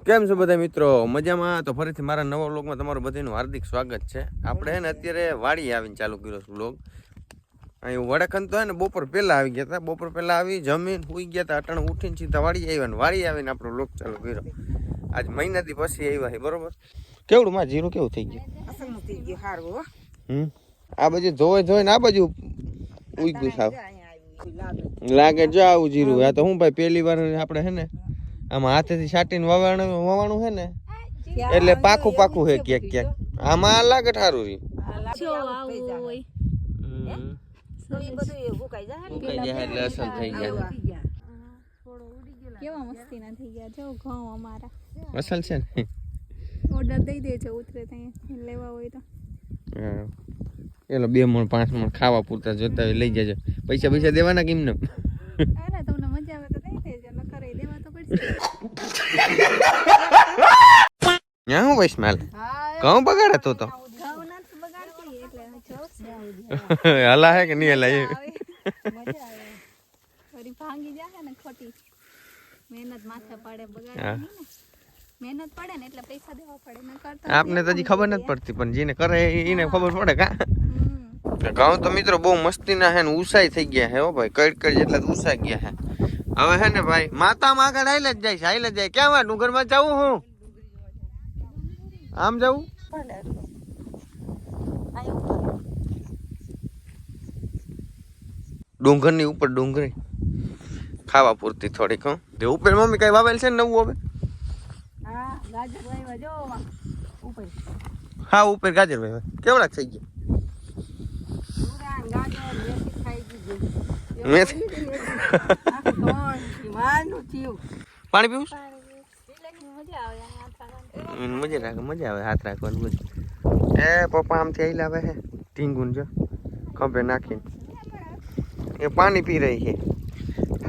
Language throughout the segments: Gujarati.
કેમ છો બધા મિત્રો? મજામાં? તો ફરીથી મારા નવા વ્લોગમાં તમારું બધાનું હાર્દિક સ્વાગત છે. આપણે હે ને અત્યારે વાડી આવીને ચાલુ કર્યો છે વ્લોગ. અહીં વડખન તો હે ને બપોર પહેલા આવી ગયા હતા. બપોર પહેલા આવી જમીન સુઈ ગયા હતા. અટાણે ઉઠીને સીધા વાડી આવ્યા ને વાડી આવીને આપણો વ્લોગ ચાલુ કર્યો. આજ મહિનાથી પછી આવ્યા છે, બરોબર? કેવડું માં જીરું કેવું થઈ ગયું? આ બાજુ જોઈ ને આ બાજુ ઉગ્યું સાવ લાગે જો આવું જીરું. આ તો હું ભાઈ પહેલી વાર આપણે હે ને આમાં હાથેથી છાટીને વવાણું છે ને એટલે પાકું છે ક્યાંક ક્યાંક. આમાં લાગે ઠારું રી એટલે અસર થઈ ગયા. કેવા મસ્તી ના થઈ ગયા જો ઘઉં અમારા અસલ છે ને. ઓર્ડર દઈ દેજો ઉતરે ત્યાં લેવા હોય તો. એલો 2 મણ 5 મણ ખાવા પૂરતા જોતા હોય લઈ જજો. પૈસા દેવાના કેમ ને? અરે તમને મજા આવે તો દઈ દેજો, ન કરે દેવા તો પડશે. ન્યા હું વૈષ્ણલ ઘઉં બગાડે તો ઘઉં નથી બગાડતી એટલે જોશે હલા હે કે નહીં હલા એ મજા આવે. વળી ભાંગી જાય ને ખોટી મહેનત માથે પડે બગાડવાની ને. મહેનત પડે ને એટલે પૈસા દેવા પડે. ન કરતા આપને તો હજી ખબર નથી પડતી પણ જેને કરે એને ખબર પડે કા. ઘઉં તો મિત્રો બહુ મસ્તીના હે ને ઉસાઈ થઈ ગયા હે હો ભાઈ. કડ જેટલા ઉસાઈ ગયા હે. હવે હે ને ભાઈ માતામાં આગળ હાઈલે જ જાય છે, હાઈલે જ જાય. ક્યાં ડુંગરમાં જાવું? હું આમ જાવું? ડુંગરની ઉપર ડુંગળી ખાવા પૂરતી થોડીક. હો તે ઉપર મમ્મી કઈ વાવેલ છે ને નવું હવે? હા ઉપર ગાજર ભાઈ કેવડા થઈ ગયા? પાણી પીવું? મજા આવે હાથ રાખવાનું બધું. એ પપ્પા આમથી આઈ લાવે હે ટીંગુન જો ખભે નાખીને એ પાણી પી રહી છે.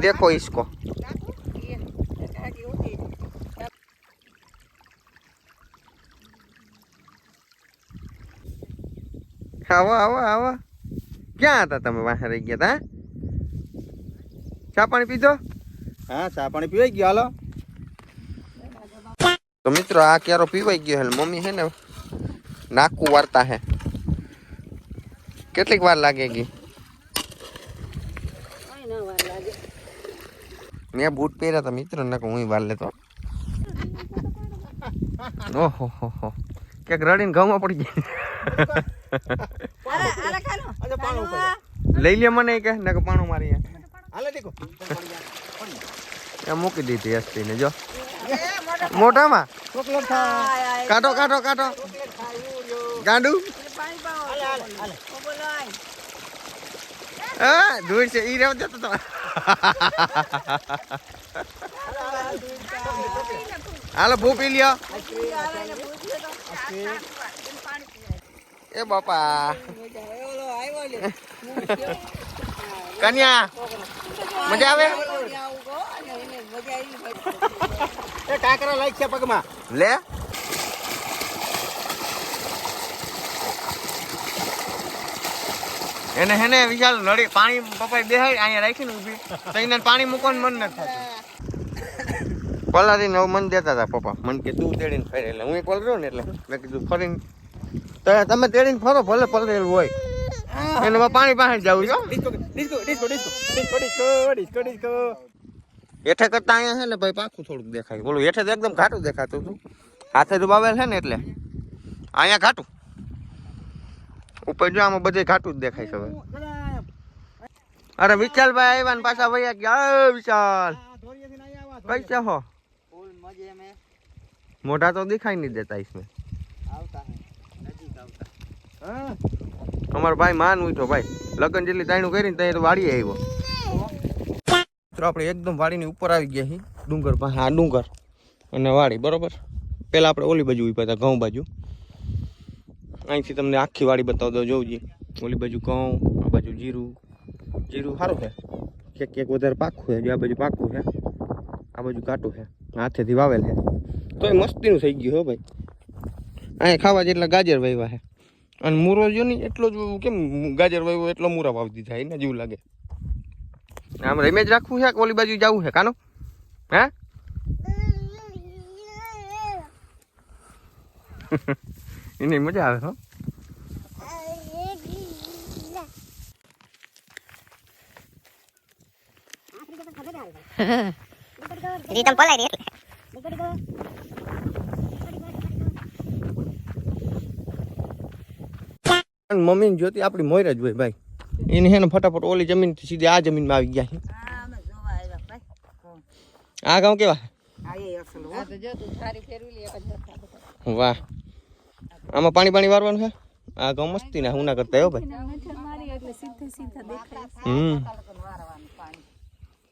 દેખો इसको. આવો ક્યાં હતા તમે? વાહે રહી ગયા હતા? ચા પાણી પીધો? હા ચા પાણી પીવાઈ ગયો. હાલો તો મિત્રો આ ક્યારો પીવાઈ ગયો હે. મમ્મી હે ને નાકું વારતા હે. કેટલીક વાર લાગે ગઈ? મેં બૂટ પહેર્યા હતા મિત્રો ને હું વાર લેતો. ઓહો હો ક્યાંક રડીને ઘઉંમાં પડી ગઈ. લઈ લે મને કે ને પાણું મારી મૂકી દીધી હસ્તી ને જો મોઢામાં કાઢો ગાંડું. હા ધૂળ છે ઈ રેવ જતો તો. હાલો ભૂ પી લ્યો. એ બાપા કન્યા મજા આવે? કાંકરા લાગ છે પગમાં લે એને હેને વિશાલ નળી પાણી પપ્પા બેહાય અહીંયા રાખીને ઊભી તો એને પાણી મૂકવાનું મન નથી થતું. પલારીને હવે મન દેતા હતા પપ્પા. મને કે તું તેડીને ફરે એટલે હું પલર્યો ને એટલે મેં કીધું ફરીને તમે તેડીને ફરો ભલે પલરેલું હોય એને પાણી પાસે જવું છો. હેઠે કરતા અહીંયા છે ને ભાઈ પાકું થોડુંક દેખાય. બોલું હેઠે તો એકદમ ઘાટું દેખાતું હતું. હાથે ડુબાવેલ છે ને એટલે અહીંયા ઘાટું. ઉપર જો આમાં બધે ઘાટું જ દેખાય છે હવે. અરે વિશાલભાઈ આવ્યા ને પાછા વયા ગયા. વિશાલ પૈસા હો મોઢા તો દિખાઈ નહીં દેતા इसमें. અમારો ભાઈ માન ઉઠો ભાઈ લગન જેટલી તાણું કરીને ત્યાં તો વાડી આવ્યો. તો આપણે એકદમ વાડીની ઉપર આવી ગયા છીએ. ડુંગર પાસે આ ડુંગર અને વાડી બરોબર. પેલા આપણે ઓલી બાજુ ઉભા હતા ઘઉં બાજુ. અહીંથી તમને આખી વાડી બતાવી દો. જોઉં ઓલી બાજુ ઘઉં, આ બાજુ જીરું સારું છે. ક્યાંક વધારે પાકું છે. જો આ બાજુ પાકું છે, આ બાજુ કાટું છે. હાથેથી વાવેલ છે તો એ મસ્તીનું થઈ ગયું હો ભાઈ. અહીંયા ખાવા જેટલા ગાજર વાવ્યા છે. અને મૂરો જો ને એટલો જ કેમ ગાજર વાવ્યો એટલો મૂરા વાવી દીધા એને જેવું લાગે. આમ રમેજ રાખવું છે કે ઓલી બાજુ જવું છે કાનો? હે એની મજા આવે હો. રીતમ પલાય રે મમ્મી ની જોતી આપણી મોર જ હોય ભાઈ. એને હે ને ફટાફટ ઓલી જમીન થી સીધી આ જમીનમાં આવી ગયા છે. આ ગામ કેવા? વાહ, આમાં પાણી પાણી વારવાનું છે. આ ગામ મસ્તી ના હું ના કરતા હો ભાઈ.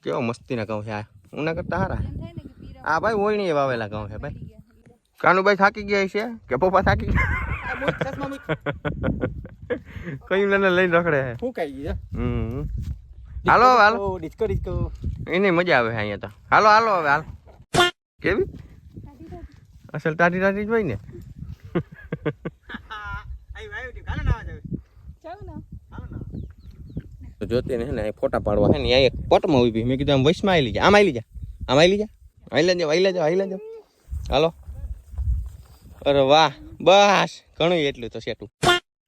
કેવો મસ્તી ના ગામ છે આ, હું ના કરતા હારા. આ ભાઈ ઓળણી વાવેલા ગામ છે ભાઈ. કાનુભાઈ થાકી ગયા છે કે પપ્પા થાકી ગયા? કયું લઈને રખડે છે. ફૂંકાઈ ગઈ હાલો હાલો, ડિસ્કો ડિસ્કો. એની મજા આવે છે અહીંયા તો. હાલો હાલો હવે હાલ. કેવી અસલ ટાટી ટાટી જ હોય ને. જોતી ને ફોટા પાડવા હે ને અહીંયા એક પટમાં ઉભી. મેં કીધું આમ વૈશમાં આવી જા, આમ આવી જા, આમ આવી જા, આઈલા જાવ, આઈલા જાવ, આઈલા જાવ. હાલો. અરે વાહ, બસ ઘણું એટલું તો સેટું.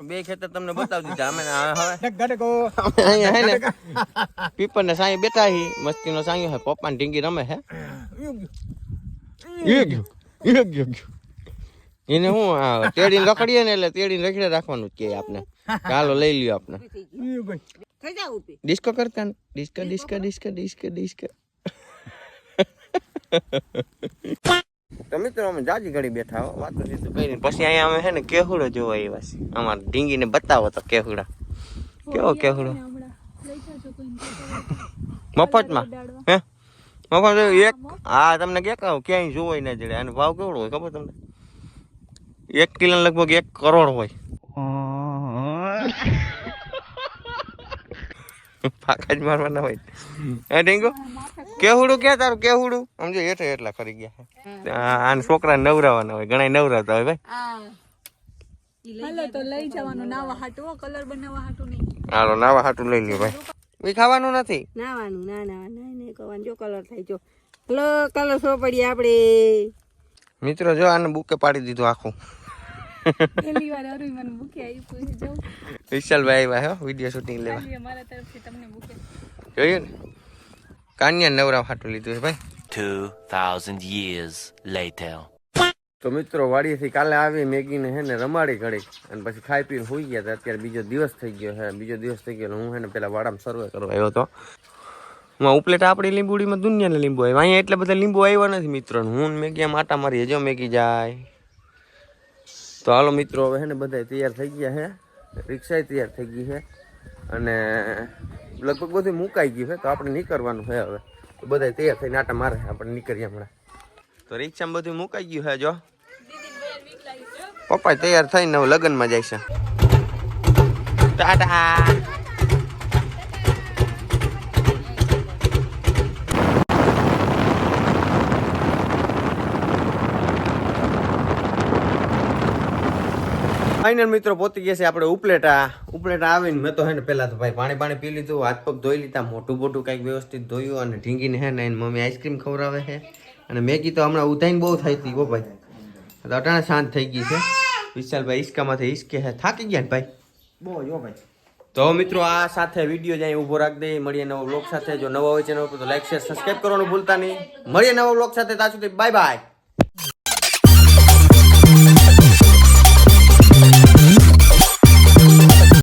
બે ખેતર તમને બતાવી દીધા. અમે હવે અહીંયા હે ને પીપર ને સાંઈ બેઠા હી. મસ્તી નો સાંયો હે. પપ્પા ને ઢીંગી રમે હે. એને હું તેડીને રખડીએ ને એટલે તેડીને રખડે રાખવાનું જ કે આપને. ચાલો લઈ લ્યો આપને. ડિસ્કો કરતા ને disco disco disco disco disco. તો મિત્રો અમે જાજી ઘડી બેઠા હો, વાતો જીતું કરીને પછી અહીંયા અમે હે ને કેહુડો જોવા આવ્યા છીએ. અમારે ઢીંગીને બતાવો તો કેહુડા કેવો કેહુડો મફતમાં હે મફત એક. હા તમને કે કહું ક્યાંય જોવાય ના જડે. આનો ભાવ કેવડો હોય ખબર તમને? 1 કિલો લગભગ 1 કરોડ હોય. પાકા જ મારવાના હોય. હે ઢીંગો કેહુડું ક્યાં તારું? કેહુડું સમજો હેઠે એટલા ખરી ગયા. આને છોકરા નવરાવાના હોય, ઘણા નવરાતા હોય ભાઈ. હાલો તો લઈ જવાનું નાવા હાટું, કલર બનાવવા હાટું નહીં. હાલો નાવા હાટું લઈ લ્યો ભાઈ. એ ખાવાનું નથી નાવાનું. ના ના નહીં કવાનું. જો કલર થાય જો કલર સો પડી આપણે. મિત્રો જો આને બુકે પાડી દીધું આખું. પહેલી વાર અરુઈ મને બુકે આપ્યું છે. જો વિશાલભાઈ આવ્યા હો વિડીયો શૂટિંગ લેવા. મારા તરફથી તમને બુકે જોયું ને કાન્યા નવરા હાટું લીધું છે ભાઈ. 2000 years later. તો મિત્રો વાડીએથી કાલે આવી મેગીને હે ને રમાડી ઘડી અને પછી ખાઈ પીને હોઈ ગયા હતા. અત્યારે બીજો દિવસ થઈ ગયો હે. બીજો દિવસ થઈ ગયો. હું હે ને પેલા વાડામાં સર્વે કરવા આવ્યો હતો. હું ઉપલેટા આપણી લીંબુડીમાં દુનિયાને લીંબુ આવ્યા. અહીંયા એટલા બધા લીંબુ આવ્યા નથી મિત્રો. હું મેગી આમ આટા મારી જો મેગી જાય. તો હાલો મિત્રો હવે હે ને બધા તૈયાર થઈ ગયા હે. રિક્ષા તૈયાર થઈ ગઈ છે અને લગભગ બધું મુકાઈ ગયું છે. તો આપણે નીકળવાનું છે હવે. તો બધા તૈયાર થઈને આટા મારે, આપણે નીકળીએ હમણાં. તો રિક્ષામાં બધું મુકાઈ ગયું છે. જો પપ્પા તૈયાર થઈને હવે લગ્નમાં જાય છે. ટાટા. ફાઇનલ મિત્રો પહોંચી ગયા છે આપણે ઉપલેટા. ઉપલેટા આવીને મેં તો હે ને પેલા તો ભાઈ પાણી પી લીધું, હાથ પગ ધોઈ લીધા, મોટું બોટું કંઈક વ્યવસ્થિત ધોયું અને ઢીંગીને હે ને એની મમ્મી આઈસ્ક્રીમ ખવડાવે છે. અને મેગી તો હમણાં ઉધાઈને બહુ થઈ હતી હો ભાઈ. તો અટાણે શાંત થઈ ગઈ છે. વિશાલભાઈ હિસકામાંથી હિસકે છે. થાકી ગયા ને ભાઈ બહુ જો ભાઈ. તો મિત્રો આ સાથે વિડીયો જાય ઊભો રાખી દઈએ. મળીએ નવો બ્લોગ સાથે. જો નવો હોય ચેનલ ઉપર તો લાઈક શેર સબસ્ક્રાઈબ કરવાનું ભૂલતા નહીં. મળીએ નવો બ્લોગ સાથે. ત્યાં સુધી બાય બાય.